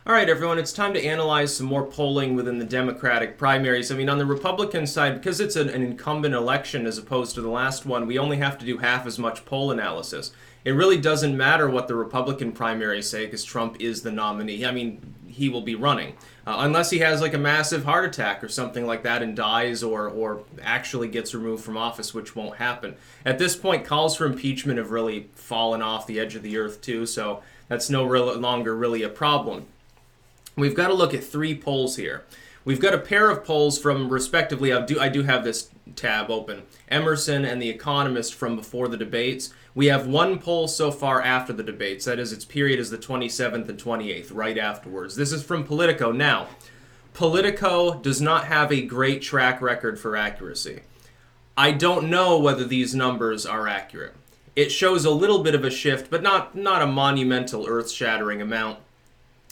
All right, everyone, it's time to analyze some more polling within the Democratic primaries. I mean, on the Republican side, because it's an incumbent election as opposed to the last one, we only have to do half as much poll analysis. It really doesn't matter what the Republican primaries say because Trump is the nominee. I mean, he will be running. Unless he has like a massive heart attack or something like that and dies or actually gets removed from office, which won't happen. At this point, calls for impeachment have really fallen off the edge of the earth too, so that's no longer really a problem. We've got to look at three polls here. We've got a pair of polls from, respectively, I do have this tab open, Emerson and The Economist from before the debates. We have one poll so far after the debates. That is, its period is the 27th and 28th, right afterwards. This is from Politico. Now, Politico does not have a great track record for accuracy. I don't know whether these numbers are accurate. It shows a little bit of a shift, but not a monumental, earth-shattering amount.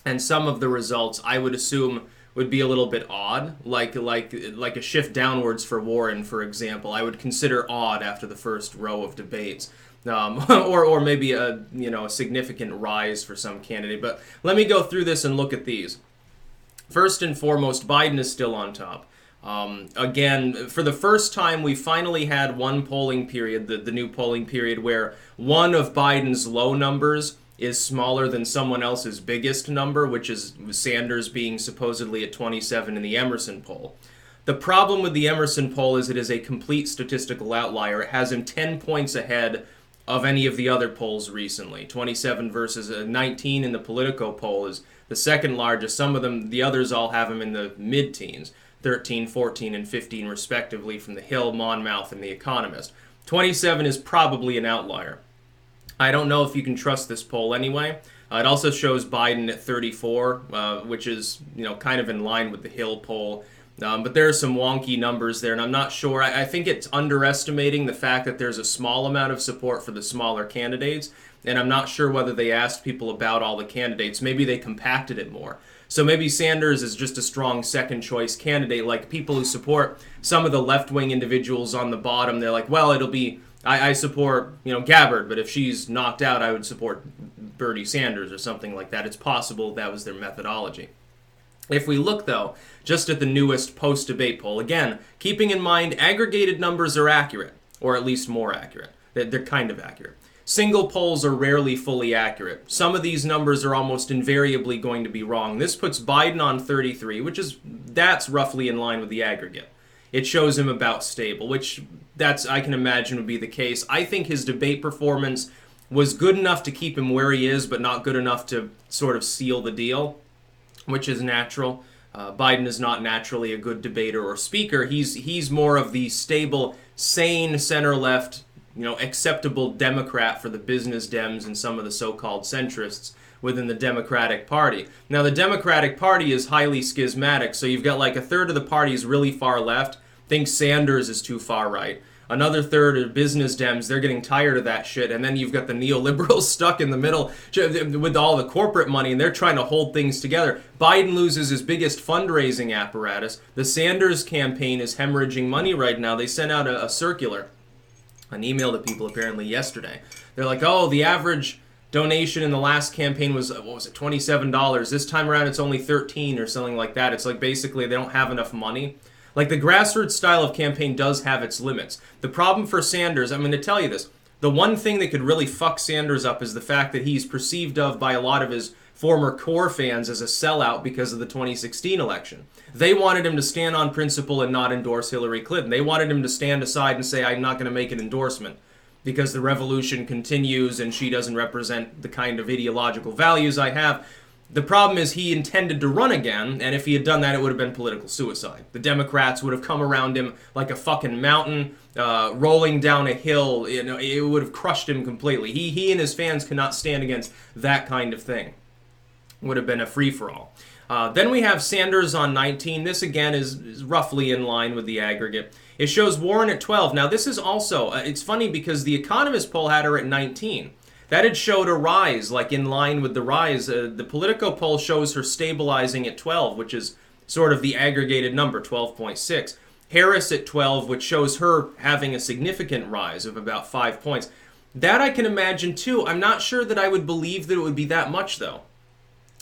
And some of the results, I would assume, would be a little bit odd, like a shift downwards for Warren, for example. I would consider odd after the first row of debates, or maybe a significant rise for some candidate. But let me go through this and look at these. First and foremost, Biden is still on top. Again, for the first time, we finally had one polling period, the new polling period, where one of Biden's low numbers is smaller than someone else's biggest number, which is Sanders being supposedly at 27 in the Emerson poll. The problem with the Emerson poll is it is a complete statistical outlier. It has him 10 points ahead of any of the other polls recently. 27 versus 19 in the Politico poll is the second largest. Some of them, the others all have him in the mid-teens, 13, 14, and 15 respectively from The Hill, Monmouth, and The Economist. 27 is probably an outlier. I don't know if you can trust this poll anyway. It also shows Biden at 34, which is kind of in line with the Hill poll. But there are some wonky numbers there, and I'm not sure. I think it's underestimating the fact that there's a small amount of support for the smaller candidates, and I'm not sure whether they asked people about all the candidates. Maybe they compacted it more. So maybe Sanders is just a strong second-choice candidate, like people who support some of the left-wing individuals on the bottom. They're like, well, it'll be... I support, Gabbard, but if she's knocked out, I would support Bernie Sanders or something like that. It's possible that was their methodology. If we look, though, just at the newest post-debate poll, again, keeping in mind aggregated numbers are accurate, or at least more accurate. They're kind of accurate. Single polls are rarely fully accurate. Some of these numbers are almost invariably going to be wrong. This puts Biden on 33, that's roughly in line with the aggregate. It shows him about stable, which I can imagine would be the case. I think his debate performance was good enough to keep him where he is, but not good enough to sort of seal the deal, which is natural. Biden is not naturally a good debater or speaker. He's more of the stable, sane, center-left, acceptable Democrat for the business Dems and some of the so-called centrists within the Democratic Party. Now, the Democratic Party is highly schismatic, so you've got like a third of the party is really far left, thinks Sanders is too far right. Another third are business Dems, they're getting tired of that shit, and then you've got the neoliberals stuck in the middle with all the corporate money, and they're trying to hold things together. Biden loses his biggest fundraising apparatus. The Sanders campaign is hemorrhaging money right now. They sent out a circular, an email to people apparently yesterday. They're like, oh, the average donation in the last campaign was, $27. This time around it's only $13 or something like that. It's like basically they don't have enough money. Like the grassroots style of campaign does have its limits. The problem for Sanders, I'm going to tell you this, the one thing that could really fuck Sanders up is the fact that he's perceived of by a lot of his former core fans as a sellout because of the 2016 election. They wanted him to stand on principle and not endorse Hillary Clinton. They wanted him to stand aside and say, I'm not going to make an endorsement because the revolution continues and she doesn't represent the kind of ideological values I have. The problem is he intended to run again, and if he had done that, it would have been political suicide. The Democrats would have come around him like a fucking mountain, rolling down a hill. It would have crushed him completely. He and his fans cannot stand against that kind of thing. Would have been a free-for-all. Then we have Sanders on 19. This, again, is roughly in line with the aggregate. It shows Warren at 12. Now, this is also, it's funny because the Economist poll had her at 19. That had showed a rise, like in line with the rise. The Politico poll shows her stabilizing at 12, which is sort of the aggregated number, 12.6. Harris at 12, which shows her having a significant rise of about 5 points. That I can imagine too. I'm not sure that I would believe that it would be that much, though.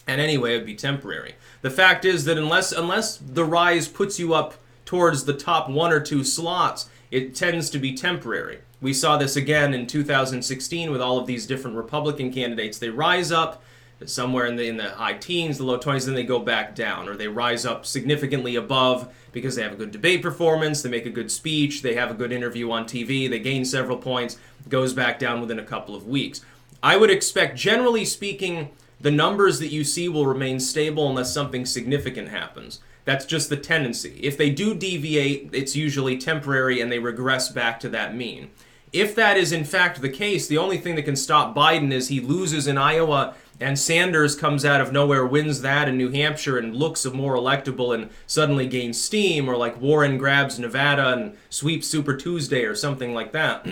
And anyway, it'd be temporary. The fact is that unless the rise puts you up towards the top 1 or 2 slots, it tends to be temporary. We saw this again in 2016 with all of these different Republican candidates. They rise up somewhere in the high teens, the low 20s, then they go back down, or they rise up significantly above because they have a good debate performance, they make a good speech, they have a good interview on TV, they gain several points, goes back down within a couple of weeks. I would expect, generally speaking, the numbers that you see will remain stable unless something significant happens. That's just the tendency. If they do deviate, it's usually temporary and they regress back to that mean. If that is in fact the case, the only thing that can stop Biden is he loses in Iowa and Sanders comes out of nowhere, wins that in New Hampshire and looks more electable and suddenly gains steam, or like Warren grabs Nevada and sweeps Super Tuesday or something like that.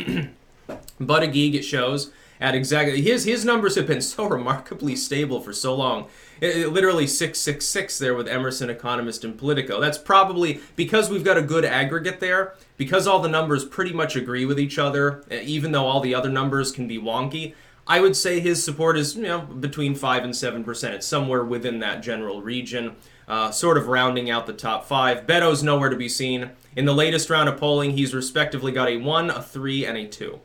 Buttigieg, it shows, at exactly his numbers have been so remarkably stable for so long. Literally 666 there with Emerson, Economist, and Politico. That's probably because we've got a good aggregate there, because all the numbers pretty much agree with each other, even though all the other numbers can be wonky. I would say his support is, between 5 and 7%. It's somewhere within that general region, sort of rounding out the top 5. Beto's nowhere to be seen. In the latest round of polling, he's respectively got a 1, a 3, and a 2.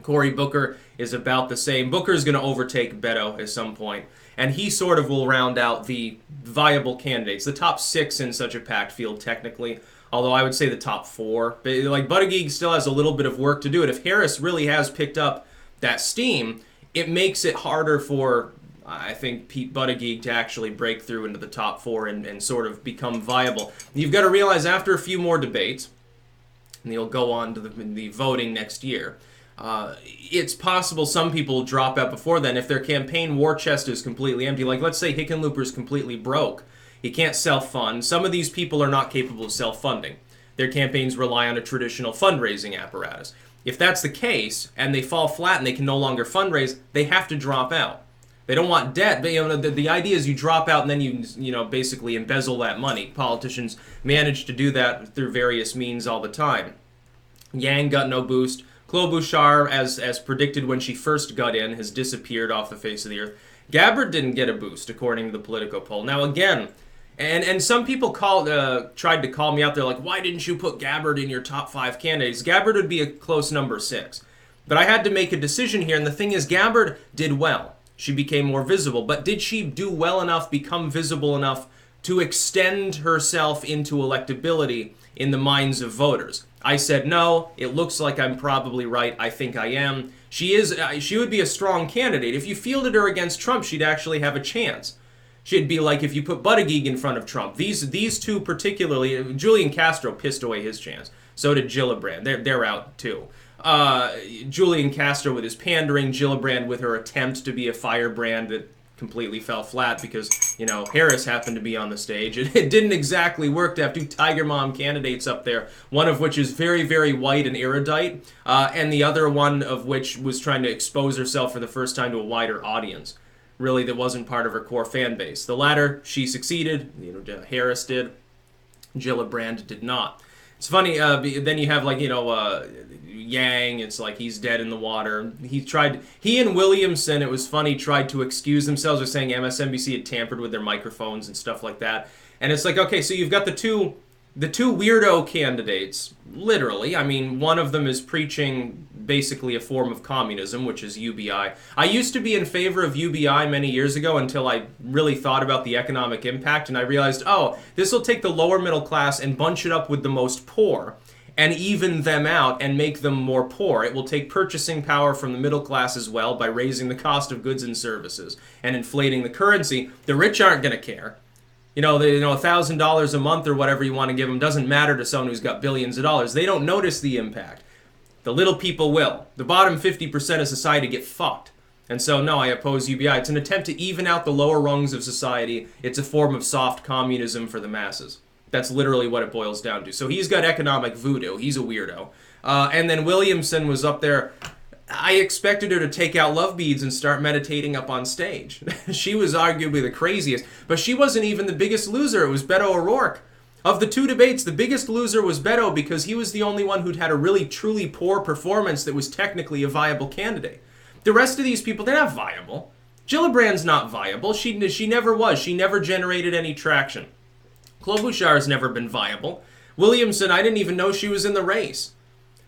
Cory Booker is about the same. Booker's going to overtake Beto at some point, and he sort of will round out the viable candidates. The top 6 in such a packed field, technically, although I would say the top 4. But like Buttigieg still has a little bit of work to do, and if Harris really has picked up that steam, it makes it harder for, I think, Pete Buttigieg to actually break through into the top 4 and sort of become viable. You've got to realize after a few more debates, and he'll go on to the voting next year, it's possible some people drop out before then if their campaign war chest is completely empty. Like, let's say Hickenlooper's completely broke. He can't self-fund. Some of these people are not capable of self-funding. Their campaigns rely on a traditional fundraising apparatus. If that's the case, and they fall flat and they can no longer fundraise, they have to drop out. They don't want debt, but the idea is you drop out and then you basically embezzle that money. Politicians manage to do that through various means all the time. Yang got no boost. Klobuchar, as predicted when she first got in, has disappeared off the face of the earth. Gabbard didn't get a boost, according to the Politico poll. Now, again, and some people tried to call me out there like, why didn't you put Gabbard in your top 5 candidates? Gabbard would be a close number 6. But I had to make a decision here, and the thing is, Gabbard did well. She became more visible. But did she do well enough, become visible enough to extend herself into electability in the minds of voters? I said no. It looks like I'm probably right. I think I am. She would be a strong candidate. If you fielded her against Trump, she'd actually have a chance. She'd be like if you put Buttigieg in front of Trump. These two particularly, Julian Castro pissed away his chance. So did Gillibrand. They're out too. Julian Castro with his pandering, Gillibrand with her attempt to be a firebrand that completely fell flat because, Harris happened to be on the stage. It didn't exactly work to have 2 Tiger Mom candidates up there, one of which is very, very white and erudite, and the other one of which was trying to expose herself for the first time to a wider audience. Really, that wasn't part of her core fan base. The latter, she succeeded. Harris did. Gillibrand did not. It's funny, then you have Yang, it's like he's dead in the water. He and Williamson, it was funny, tried to excuse themselves by saying MSNBC had tampered with their microphones and stuff like that. And it's like, okay, so you've got the two weirdo candidates, literally. I mean, one of them is preaching basically a form of communism, which is UBI. I used to be in favor of UBI many years ago until I really thought about the economic impact, and I realized, this will take the lower middle class and bunch it up with the most poor and even them out and make them more poor. It will take purchasing power from the middle class as well by raising the cost of goods and services and inflating the currency. The rich aren't going to care. $1,000 a month or whatever you want to give them doesn't matter to someone who's got billions of dollars. They don't notice the impact. The little people will. The bottom 50% of society get fucked. And so, no, I oppose UBI. It's an attempt to even out the lower rungs of society. It's a form of soft communism for the masses. That's literally what it boils down to. So he's got economic voodoo. He's a weirdo. And then Williamson was up there. I expected her to take out love beads and start meditating up on stage. She was arguably the craziest. But she wasn't even the biggest loser. It was Beto O'Rourke. Of the 2 debates, the biggest loser was Beto because he was the only one who'd had a really, truly poor performance that was technically a viable candidate. The rest of these people, they're not viable. Gillibrand's not viable. She never was. She never generated any traction. Klobuchar's never been viable. Williamson, I didn't even know she was in the race.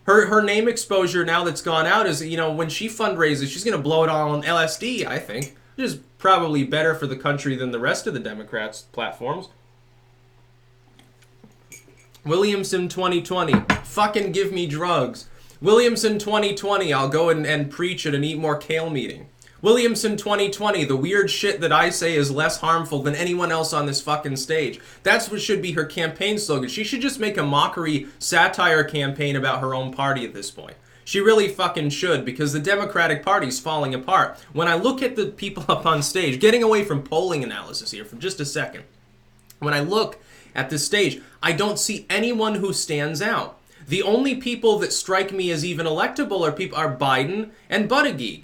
Her name exposure now that's gone out is, when she fundraises, she's going to blow it all on LSD, I think. Which is probably better for the country than the rest of the Democrats' platforms. Williamson 2020. Fucking give me drugs. Williamson 2020. I'll go and preach at an Eat More Kale meeting. Williamson 2020, the weird shit that I say is less harmful than anyone else on this fucking stage. That's what should be her campaign slogan. She should just make a mockery satire campaign about her own party at this point. She really fucking should, because the Democratic Party's falling apart. When I look at the people up on stage, getting away from polling analysis here for just a second, when I look at this stage, I don't see anyone who stands out. The only people that strike me as even electable are Biden and Buttigieg.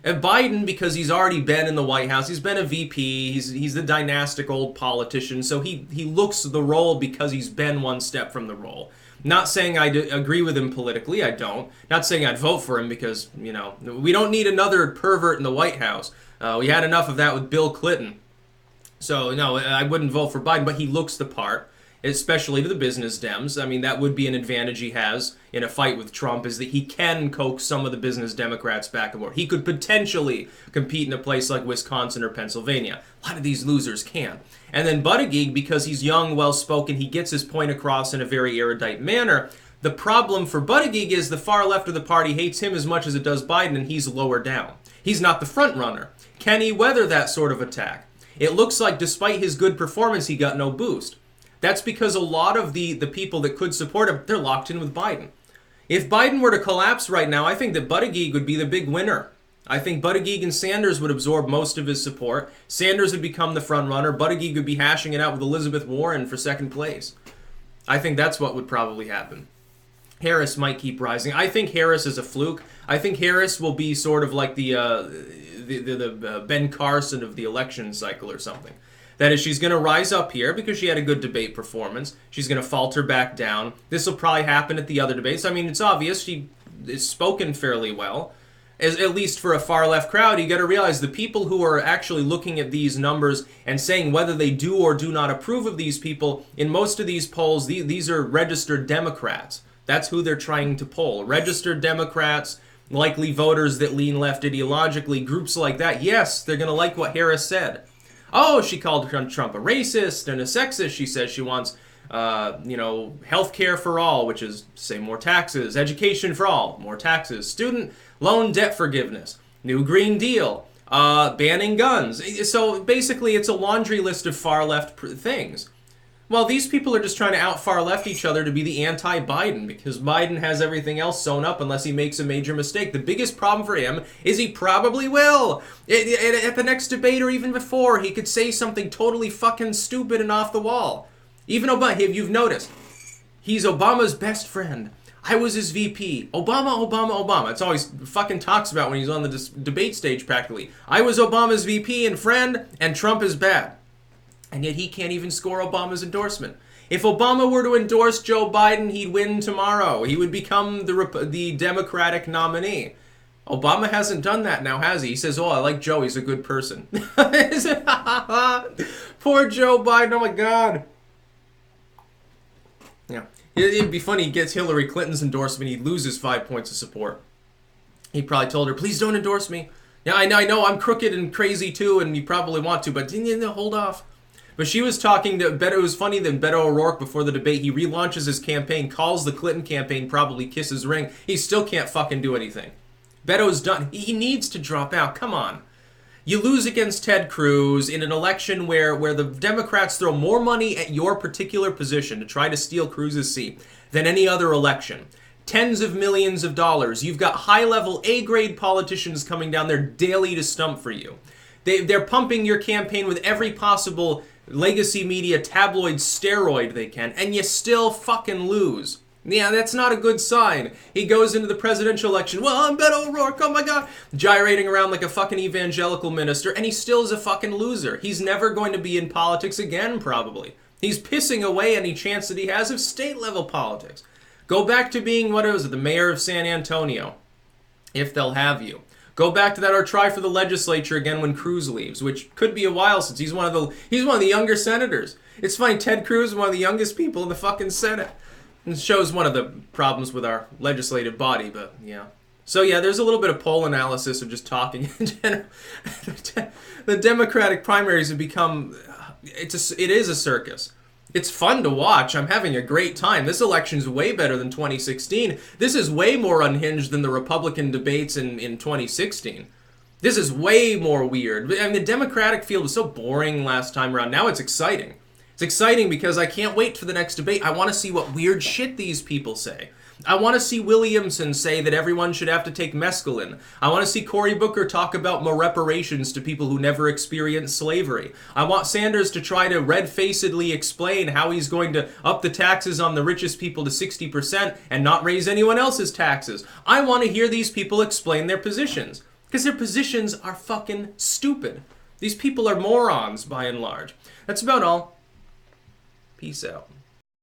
Biden, because he's already been in the White House, he's been a VP, he's the dynastic old politician, so he looks the role because he's been one step from the role. Not saying I agree with him politically, I don't. Not saying I'd vote for him because, we don't need another pervert in the White House. We had enough of that with Bill Clinton. So, no, I wouldn't vote for Biden, but he looks the part, especially to the business Dems. I mean, that would be an advantage he has in a fight with Trump, is that he can coax some of the business Democrats back and forth. He could potentially compete in a place like Wisconsin or Pennsylvania. A lot of these losers can. And then Buttigieg, because he's young, well-spoken, he gets his point across in a very erudite manner. The problem for Buttigieg is the far left of the party hates him as much as it does Biden, and he's lower down. He's not the front runner. Can he weather that sort of attack? It looks like despite his good performance, he got no boost. That's because a lot of the people that could support him, they're locked in with Biden. If Biden were to collapse right now, I think that Buttigieg would be the big winner. I think Buttigieg and Sanders would absorb most of his support. Sanders would become the front runner. Buttigieg would be hashing it out with Elizabeth Warren for second place. I think that's what would probably happen. Harris might keep rising. I think Harris is a fluke. I think Harris will be sort of like the Ben Carson of the election cycle or something. That is, she's going to rise up here because she had a good debate performance. She's going to falter back down. This will probably happen at the other debates. I mean, it's obvious she is spoken fairly well. At least for a far-left crowd, you got to realize the people who are actually looking at these numbers and saying whether they do or do not approve of these people, in most of these polls, these are registered Democrats. That's who they're trying to poll. Registered Democrats, likely voters that lean left ideologically, groups like that. Yes, they're going to like what Harris said. Oh, she called Trump a racist and a sexist. She says she wants, health care for all, which is, say, more taxes. Education for all, more taxes. Student loan debt forgiveness. New Green Deal. Banning guns. So basically, it's a laundry list of far-left things. Well, these people are just trying to out-far-left each other to be the anti-Biden, because Biden has everything else sewn up unless he makes a major mistake. The biggest problem for him is he probably will. At the next debate or even before, he could say something totally fucking stupid and off the wall. Even Obama, if you've noticed, he's Obama's best friend. I was his VP. Obama. It's always fucking talks about when he's on the debate stage practically. I was Obama's VP and friend, and Trump is bad. And yet he can't even score Obama's endorsement. If Obama were to endorse Joe Biden, he'd win tomorrow. He would become the Democratic nominee. Obama hasn't done that now, has he? He says, oh, I like Joe. He's a good person. Poor Joe Biden. Oh, my God. Yeah. It'd be funny. He gets Hillary Clinton's endorsement. He'd lose his 5 points of support. He probably told her, please don't endorse me. Yeah, I know. I'm crooked and crazy, too, and you probably want to, but hold off. But she was talking to Beto. It was funny that Beto O'Rourke, before the debate, he relaunches his campaign, calls the Clinton campaign probably kiss his ring. He still can't fucking do anything. Beto's done. He needs to drop out. Come on. You lose against Ted Cruz in an election where the Democrats throw more money at your particular position to try to steal Cruz's seat than any other election. Tens of millions of dollars. You've got high-level A-grade politicians coming down there daily to stump for you. They're pumping your campaign with every possible legacy media tabloid steroid they can, and you still fucking lose. Yeah, that's not a good sign. He goes into the presidential election, well, I'm Beto O'Rourke, oh my God, gyrating around like a fucking evangelical minister, and he still is a fucking loser. He's never going to be in politics again, probably. He's pissing away any chance that he has of state-level politics. Go back to being, the mayor of San Antonio, if they'll have you. Go back to that, or try for the legislature again when Cruz leaves, which could be a while since he's one of the younger senators. It's funny, Ted Cruz is one of the youngest people in the fucking Senate. It shows one of the problems with our legislative body, but yeah. So yeah, there's a little bit of poll analysis of just talking in general. The Democratic primaries have become, it is a circus. It's fun to watch. I'm having a great time. This election's way better than 2016. This is way more unhinged than the Republican debates in 2016. This is way more weird. I mean, the Democratic field was so boring last time around. Now it's exciting. It's exciting because I can't wait for the next debate. I want to see what weird shit these people say. I want to see Williamson say that everyone should have to take mescaline. I want to see Cory Booker talk about more reparations to people who never experienced slavery. I want Sanders to try to red-facedly explain how he's going to up the taxes on the richest people to 60% and not raise anyone else's taxes. I want to hear these people explain their positions, because their positions are fucking stupid. These people are morons, by and large. That's about all. Peace out.